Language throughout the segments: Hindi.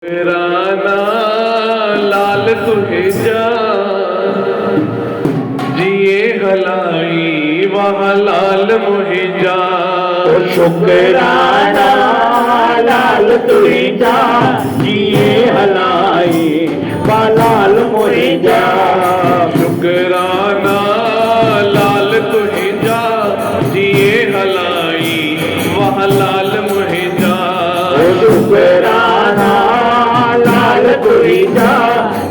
राना लाल तुहे जा जिए हलाई वहाँ लाल मुहे जा। शुक्राना लाल तुहे जा जिए हलाई वहाँ लाल मुहे जा। शुक्राना लाल तुहे जा जिए हलाई वहाँ लाल मुहे जा। शुक्राना लाल तुहे जा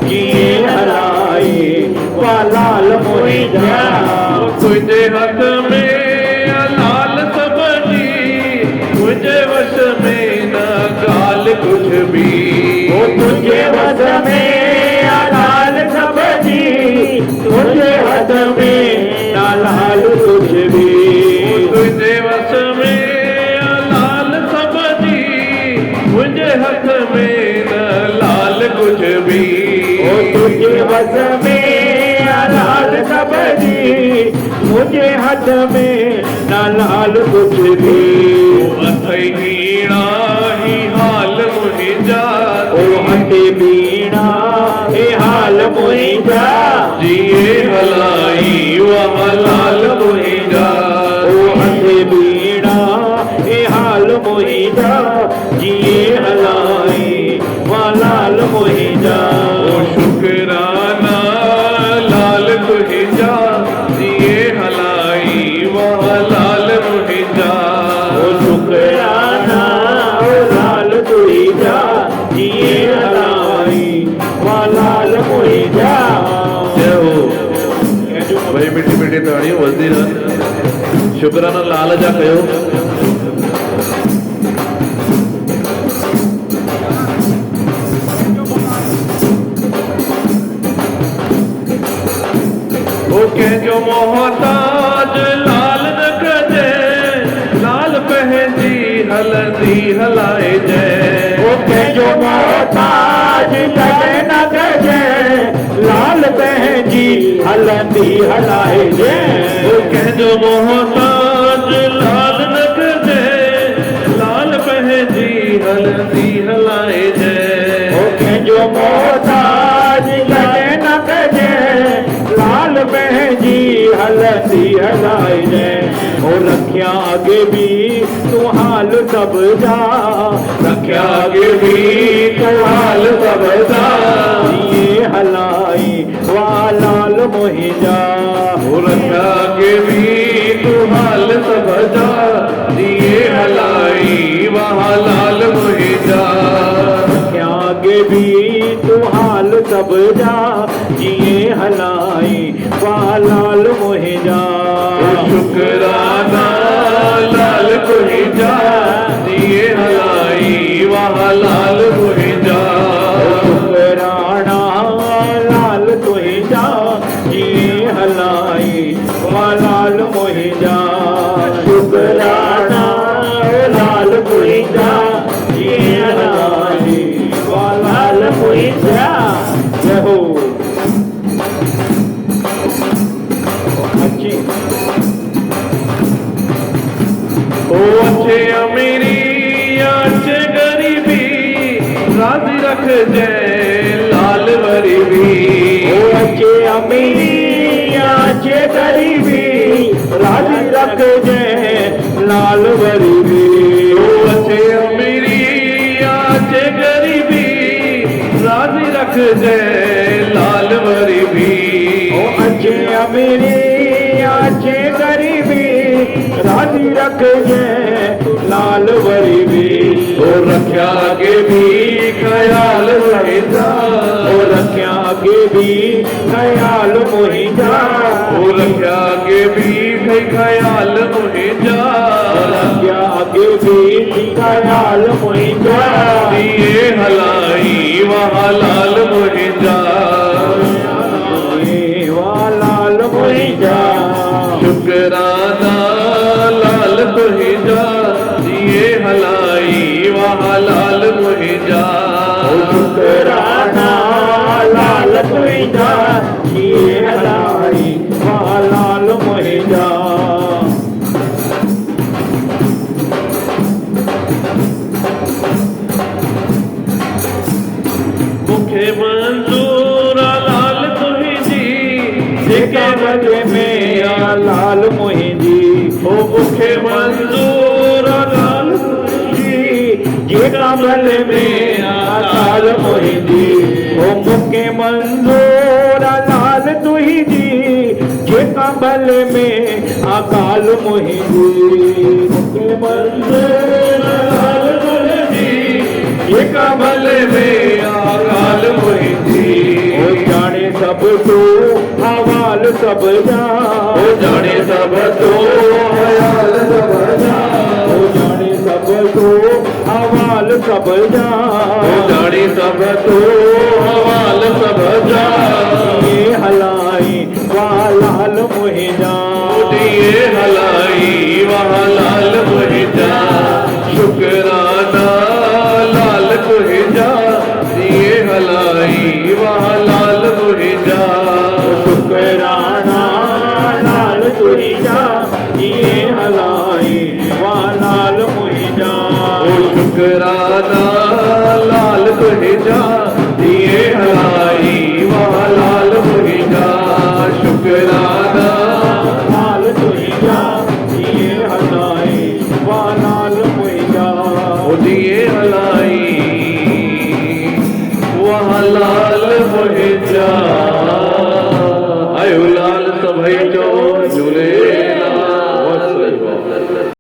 जिए हलाई वहाँ लाल मुहे जा। तुझे हाथ में लाल सब्जी मुझे वश में न गाल कुछ भी। तुझे वश में लाल सब्जी तुझे वश में लाल कुछ भी। तुझे वश में लाल सब्जी मुझे हाथ में न लाल कुछ भी। तुझे वश में लाल सब्जी मुझे हाथ में न लाल कुछ भी। अथई हीणा ही हाल मुहि जा ओ हटे बीणा हे हाल मुहि जा। जिए हलाई वहाँ लाल मुहि जा। ओ हटे बीणा हे हाल मुहि जा जिए हलाई वहाँ लाल मुहि जा। ओ शुक्राना लाल तुहि जा जिए हलाई वहाँ लाल मुहि जा। ओ शुक्राना लाल तुहि जा जिए हलाई वहाँ लाल मुहि जा। जय हो भाई, मीठी मीठी ताड़ियों वजदी रह। शुक्राना लाल जा कयो। जो मोहताज लाल न कजे लाल पहजी हलदी हलाए जय। ओके जो मोहताज कजे न कजे लाल पहजी हलदी हलाए जय। ओके जो मोहताज लाल न कजे लाल पहजी हलदी हलाए जय। ओके जो मोहताज कजे न कजे लाल पहजी हलदी हलाए जय। ओ रखिया आगे भी तू हाल सब जा। रखिया आगे भी तू हाल सब जा। ये हलाई वाह लाल मोहि जा। ओ रखिया आगे भी तू हाल सब जा। दिए हलाई वहाँ लाल मुहि जा। रखिया आगे भी तू हाल सब जा जिए हलाई वाह लाल मोहि जा। शुक्राना लाल तुहि जा दिए हलाई वहाँ लाल मुहि जा। शुक्राना लाल तुहि जा जिए हलाई वाह लाल मोहि जा। शुक्राना लाल तुहि जा जिए हलाई वाह लाल मोहि जा। जय हो। अच्छी ओ अच्छे अमीरी या अच्छे गरीबी राजी रख जय लाल गरीबी। ओ अच्छे अमीरी अच्छे गरीबी राजी रख जय लाल गरीबी। ओ अच्छे अमीरी या अच्छे गरीबी राजी रख जय लाल गरीबी। ओ अच्छे अमीरी अच्छे गरीबी राजी रख जय लाल गरीबी। ओ रख्या आगे भी ख्याल रहे जा। ओ रखिया आगे भी ख्याल मोहि जा। ओ रख्या आगे भी ख्याल मुहि जा। रखिया आगे भी ख्याल मोहि जा। दिए हलाई वहाँ लाल मुहि जा। वाह लाल मोहि जा। शुक्राना लाल तुहि जा दिए हलाई वहाँ लाल मुहि जा। शुक्राना लाल तुहि जा जिए हलाई वाह लाल मोहि जा। मुखे मंजूर लाल तुही जी जेके बले में आ लाल मुहिंदी ओ मुखे मंजूर लाल तुही जेका बले में आ लाल मुहिंदी ओ मुके मंजूर लाल तुही जी जेका बले में आ काल मुहिंदी मुके मंजूर लाल तुही जेका भले में आकाल मुहिंदी ओ जाने सब तो हवाल सब जा ओ जाने सब तो हयाल सब जा ओ जाने सब तो हवाल सब जा ओ जाने सब तो हवाल सब जा ये हलाई वाह लाल मुहिंदा दिए हलाई वहाँ लाल मुहिंदा शुक्राना लाल मुहिंदा दिए हलाई वहाँ लाल मुहिंदा शुक्राना लाल तुहिजा ये हलाई वाह लाल मुहिंदा ओ शुक्राना लाल मुहिंदा दिए हलाई वहाँ लाल मुहिंदा शुक्राना लाल तुहिजा ये हलाई वाह लाल मुहिंदा ओ दिए हलाई वहाँ लाल मुहिंदा आयो लाल सभई जो झूले